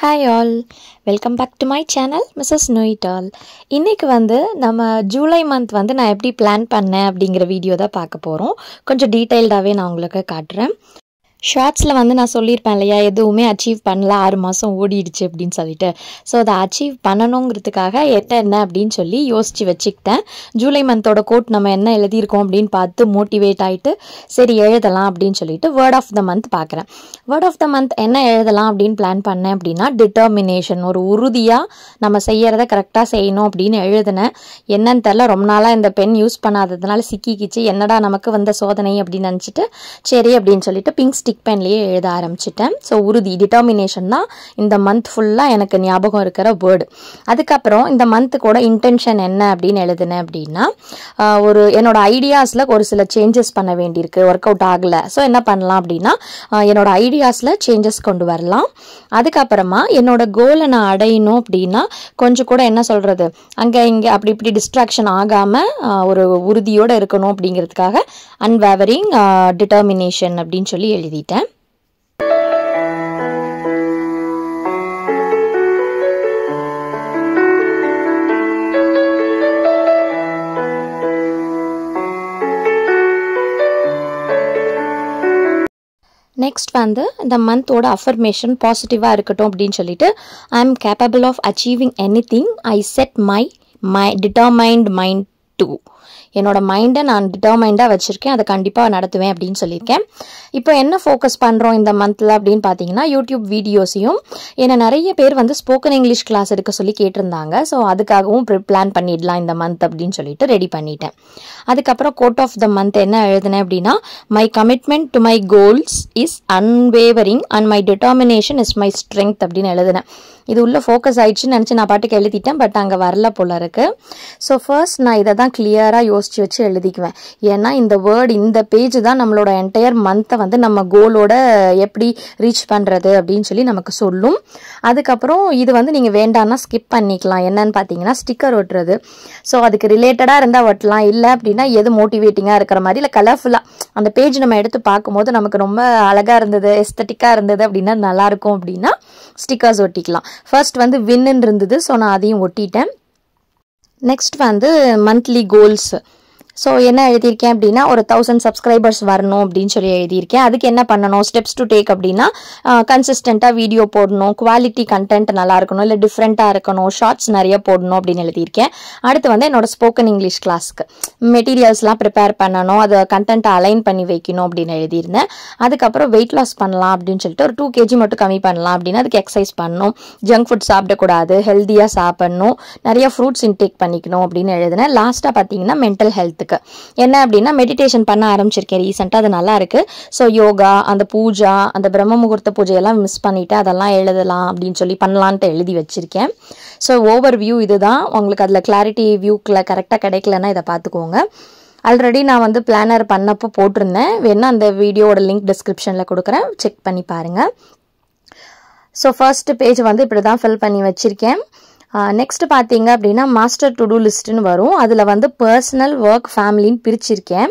Hi all, welcome back to my channel Mrs. Know It All. இன்னைக்கு நம்ம July month நான் எப்படி plan பண்ணேன் அப்படிங்கிற வீடியோ தான் பார்க்க போறோம். கொஞ்சம் டீடைல்டாவே நான் உங்களுக்கு காட்டுறேன். ஷார்ட்ஸ்ல நான் சொல்லியிருப்பேன் இல்லையா, எதுவுமே அச்சீவ் பண்ணல, 6 மாதம் ஓடிடுச்சு அப்படின்னு சொல்லிட்டு. ஸோ அதை அச்சீவ் பண்ணணுங்கிறதுக்காக என்ன அப்படின்னு சொல்லி யோசித்து வச்சுக்கிட்டேன். ஜூலை மந்தோட கோட் நம்ம என்ன எழுதியிருக்கோம் அப்படின்னு பார்த்து மோட்டிவேட் ஆகிட்டு சரி எழுதலாம் அப்படின்னு சொல்லிட்டு வேர்ட் ஆஃப் த மந்த் பார்க்குறேன். வேர்ட் ஆஃப் த மந்த் என்ன எழுதலாம் அப்படின்னு பிளான் பண்ணேன் அப்படின்னா டிட்டர்மினேஷன், ஒரு உறுதியாக நம்ம செய்யறத கரெக்டாக செய்யணும் அப்படின்னு எழுதினேன். என்னன்னு தெரில, ரொம்ப நாளாக இந்த பென் யூஸ் பண்ணாததுனால சிக்கிக்கிச்சு, என்னடா நமக்கு வந்த சோதனை அப்படின்னு நினச்சிட்டு சரி அப்படின்னு சொல்லிட்டு பிங்க் ஸ்டிக் பென்லேயே எழுத ஆரம்பிச்சிட்டேன். ஸோ உறுதி, டிட்டர்மினேஷன் தான் இந்த மந்த் ஃபுல்லாக எனக்கு ஞாபகம் இருக்கிற வேர்டு. அதுக்கப்புறம் இந்த மந்த்து கூட இன்டென்ஷன் என்ன அப்படின்னு எழுதினேன் அப்படின்னா, என்னோட ஐடியாஸில் ஒரு சில சேஞ்சஸ் பண்ண வேண்டியிருக்கு, ஒர்க் அவுட் ஆகலை. ஸோ என்ன பண்ணலாம் அப்படின்னா என்னோட ஐடியாஸில் சேஞ்சஸ் கொண்டு வரலாம். அதுக்கப்புறமா என்னோட கோலை நான் அடையணும் அப்படின்னா கொஞ்சம் கூட என்ன சொல்கிறது, அங்கே இங்கே அப்படி இப்படி டிஸ்ட்ராக்ஷன் ஆகாமல் ஒரு உறுதியோடு இருக்கணும் அப்படிங்கிறதுக்காக அன்வேவரிங் டிட்டர்மினேஷன் அப்படின்னு சொல்லி எழுதிட்டேன். நெக்ஸ்ட் இந்த மந்தோட அஃபர்மேஷன் பாசிட்டிவாக இருக்கட்டும் அப்படின்னு சொல்லிட்டு, I am capable of achieving anything I set my determined mind to. என்னோட மைண்டை நான் டிட்டர்மைண்டாக வச்சுருக்கேன், அதை கண்டிப்பாக நடத்துவேன் அப்படின்னு சொல்லியிருக்கேன். இப்போ என்ன ஃபோக்கஸ் பண்ணுறோம் இந்த மந்தில் அப்படின்னு பார்த்தீங்கன்னா, யூடியூப் வீடியோஸையும் என்னை நிறைய பேர் ஸ்போக்கன் இங்கிலீஷ் கிளாஸ் எடுக்க சொல்லி கேட்டிருந்தாங்க. ஸோ அதுக்காகவும் பிளான் பண்ணிடலாம் இந்த மந்த் அப்படின்னு சொல்லிட்டு ரெடி பண்ணிட்டேன். அதுக்கப்புறம் கோட் ஆஃப் த மந்த் என்ன எழுதினேன் அப்படின்னா, my commitment to my goals is unwavering and my determination is my strength அப்படின்னு எழுதினேன். இது உள்ள ஃபோக்கஸ் ஆயிடுச்சுன்னு நினச்சி நான் பாட்டுக்கு எழுதிட்டேன், பட் அங்கே வரல போல இருக்கு. ஸோ ஃபர்ஸ்ட் நான் இதை தான் கிளியராக யோசிச்சு வச்சு எழுதிக்குவேன். ஏன்னா இந்த வேர்டு, இந்த பேஜ் தான் நம்மளோட என்டையர் மந்த்தை நம்ம கோலோட எப்படி ரீச் பண்ணுறது அப்படின்னு சொல்லி நமக்கு சொல்லும். அதுக்கப்புறம் இது நீங்கள் வேண்டாம்னா ஸ்கிப் பண்ணிக்கலாம். என்னன்னு பார்த்தீங்கன்னா ஸ்டிக்கர் ஒட்டுறது. ஸோ அதுக்கு ரிலேட்டடாக இருந்தால் ஒட்டலாம், இல்லை அப்படின்னா எது மோட்டிவேட்டிங்காக இருக்கிற மாதிரி இல்லை கலர்ஃபுல்லாக அந்த பேஜ் நம்ம எடுத்து பார்க்கும்போது நமக்கு ரொம்ப அழகாக இருந்தது, எஸ்தட்டிக்காக இருந்தது அப்படின்னா நல்லாயிருக்கும் அப்படின்னா ஸ்டிக்கர்ஸ் ஒட்டிக்கலாம். ஃபர்ஸ்ட் வின்னு இருந்தது, ஸோ நான் அதையும் ஒட்டிட்டேன். Next monthly goals. ஸோ என்ன எழுதியிருக்கேன் அப்படின்னா, ஒரு 1000 சப்ஸ்கிரைபர்ஸ் வரணும் அப்படின்னு சொல்லி எழுதியிருக்கேன். அதுக்கு என்ன பண்ணணும், ஸ்டெப்ஸ் டு டேக் அப்படின்னா கன்சிஸ்டண்ட்டாக வீடியோ போடணும், குவாலிட்டி கண்டென்ட் நல்லா இருக்கணும், இல்லை டிஃப்ரெண்ட்டாக இருக்கணும், ஷார்ட்ஸ் நிறைய போடணும் அப்படின்னு எழுதியிருக்கேன். அடுத்து என்னோட ஸ்போக்கன் இங்கிலீஷ் கிளாஸ்க்கு மெட்டீரியல்ஸ்லாம் ப்ரிப்பேர் பண்ணணும், அதை கண்டென்ட்டை அலைன் பண்ணி வைக்கணும் அப்படின்னு எழுதியிருந்தேன். அதுக்கப்புறம் வெயிட் லாஸ் பண்ணலாம் அப்படின்னு சொல்லிட்டு ஒரு 2 kg மட்டும் கம்மி பண்ணலாம் அப்படின்னா அதுக்கு எக்ஸசைஸ் பண்ணணும், ஜங்க் ஃபுட் சாப்பிடக்கூடாது, ஹெல்த்தியாக சாப்பிடணும், நிறைய ஃப்ரூட்ஸ் இன்டேக் பண்ணிக்கணும் அப்படின்னு எழுதினேன். லாஸ்ட்டாக பார்த்தீங்கன்னா மென்டல் ஹெல்த்துக்கு என்ன அப்படின்னா மெடிடேஷன் பண்ண ஆரம்பிச்சிருக்கேன் ரீசெண்டாக, அது நல்லா இருக்கு. ஸோ யோகா, அந்த பூஜா, அந்த பிரம்ம முகூர்த்த பூஜையெல்லாம் மிஸ் பண்ணிட்டு அதெல்லாம் எழுதலாம் அப்படின்னு சொல்லி பண்ணலான்ட்டு எழுதி வச்சிருக்கேன். ஸோ ஓவர் வியூ இதுதான். உங்களுக்கு அதில் கிளாரிட்டி வியூக்கில் கரெக்டாக கிடைக்கலன்னா இதை பார்த்துக்கோங்க. ஆல்ரெடி நான் பிளானர் பண்ணப்போ போட்டிருந்தேன், வேணா அந்த வீடியோட லிங்க் டிஸ்கிரிப்ஷனில் கொடுக்குறேன், செக் பண்ணி பாருங்கள். ஸோ ஃபர்ஸ்ட் பேஜ் இப்படி தான் ஃபில் பண்ணி வச்சுருக்கேன். நெக்ஸ்ட் பார்த்தீங்க அப்படின்னா மாஸ்டர் டு டூ லிஸ்ட்னு வரும். அதில் பர்சனல், ஒர்க், ஃபேமிலின்னு பிரிச்சிருக்கேன்.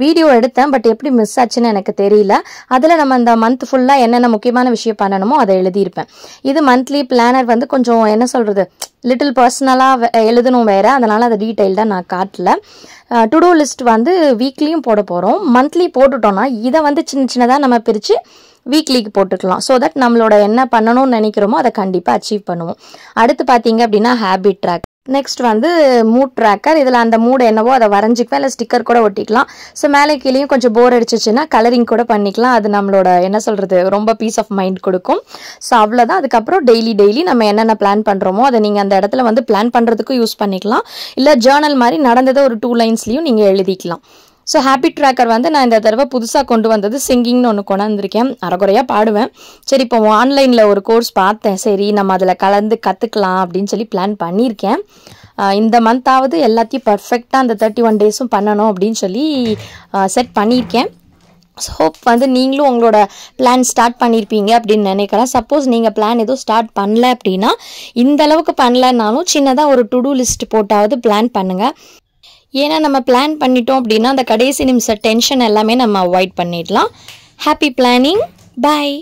வீடியோ எடுத்தேன், பட் எப்படி மிஸ் ஆச்சுன்னு எனக்கு தெரியல. அதில் நம்ம இந்த மந்த் ஃபுல்லாக என்னென்ன முக்கியமான விஷயம் பண்ணணுமோ அதை எழுதியிருப்பேன். இது மந்த்லி பிளானர் கொஞ்சம் என்ன சொல்கிறது, லிட்டில் பர்சனலாக எழுதணும் வேறு, அதனால் அதை டீட்டெயில்டாக நான் காட்டல. டு டூ லிஸ்ட் வீக்லியும் போட போகிறோம். மந்த்லி போட்டுட்டோன்னா இதை சின்ன சின்னதாக நம்ம பிரித்து வீக்லிக்கு போட்டுக்கலாம். ஸோ தட் நம்மளோட என்ன பண்ணணும்னு நினைக்கிறோமோ அதை கண்டிப்பாக அச்சீவ் பண்ணுவோம். அடுத்து பார்த்தீங்க அப்படின்னா habit track. Next mood tracker. இதில் அந்த மூட் என்னவோ அதை வரைஞ்சிக்குவேன், இல்லை ஸ்டிக்கர் கூட ஒட்டிக்கலாம். ஸோ மேலே கீழேயும் கொஞ்சம் போர் அடிச்சிச்சுன்னா கலரிங் கூட பண்ணிக்கலாம். அது நம்மளோட என்ன சொல்கிறது, ரொம்ப பீஸ் ஆஃப் மைண்ட் கொடுக்கும். ஸோ அவ்வளோதான். அதுக்கப்புறம் டெய்லி நம்ம என்னென்ன பிளான் பண்ணுறோமோ அதை நீங்கள் அந்த இடத்துல பிளான் பண்ணுறதுக்கும் யூஸ் பண்ணிக்கலாம், இல்லை ஜேர்னல் மாதிரி நடந்ததை ஒரு 2 லைன்ஸ்லையும் நீங்கள் எழுதிக்கலாம். ஸோ ஹேபிட் ட்ராக்கர் நான் இந்த தடவை புதுசாக கொண்டு வந்தது சிங்கிங்னு ஒன்று கொண்டாந்துருக்கேன். அரைக்குறையாக பாடுவேன். சரி, இப்போ ஆன்லைனில் ஒரு கோர்ஸ் பார்த்தேன், சரி நம்ம அதில் கலந்து கற்றுக்கலாம் அப்படின்னு சொல்லி பிளான் பண்ணியிருக்கேன். இந்த மந்தாவது எல்லாத்தையும் பர்ஃபெக்டாக அந்த 31 டேஸும் பண்ணணும் அப்படின்னு சொல்லி செட் பண்ணியிருக்கேன். ஹோப் நீங்களும் உங்களோட பிளான் ஸ்டார்ட் பண்ணியிருப்பீங்க அப்படின்னு நினைக்கிறேன். சப்போஸ் நீங்கள் பிளான் எதுவும் ஸ்டார்ட் பண்ணல அப்படின்னா, இந்த அளவுக்கு பண்ணலனாலும் சின்னதாக ஒரு டு டூ லிஸ்ட் போட்டாவது பிளான் பண்ணுங்கள். ஏன்னா நம்ம பிளான் பண்ணிட்டோம் அப்படின்னா அந்த கடைசி நிமிஷம் டென்ஷன் எல்லாமே நம்ம அவாய்ட் பண்ணிடலாம். Happy planning. பாய்.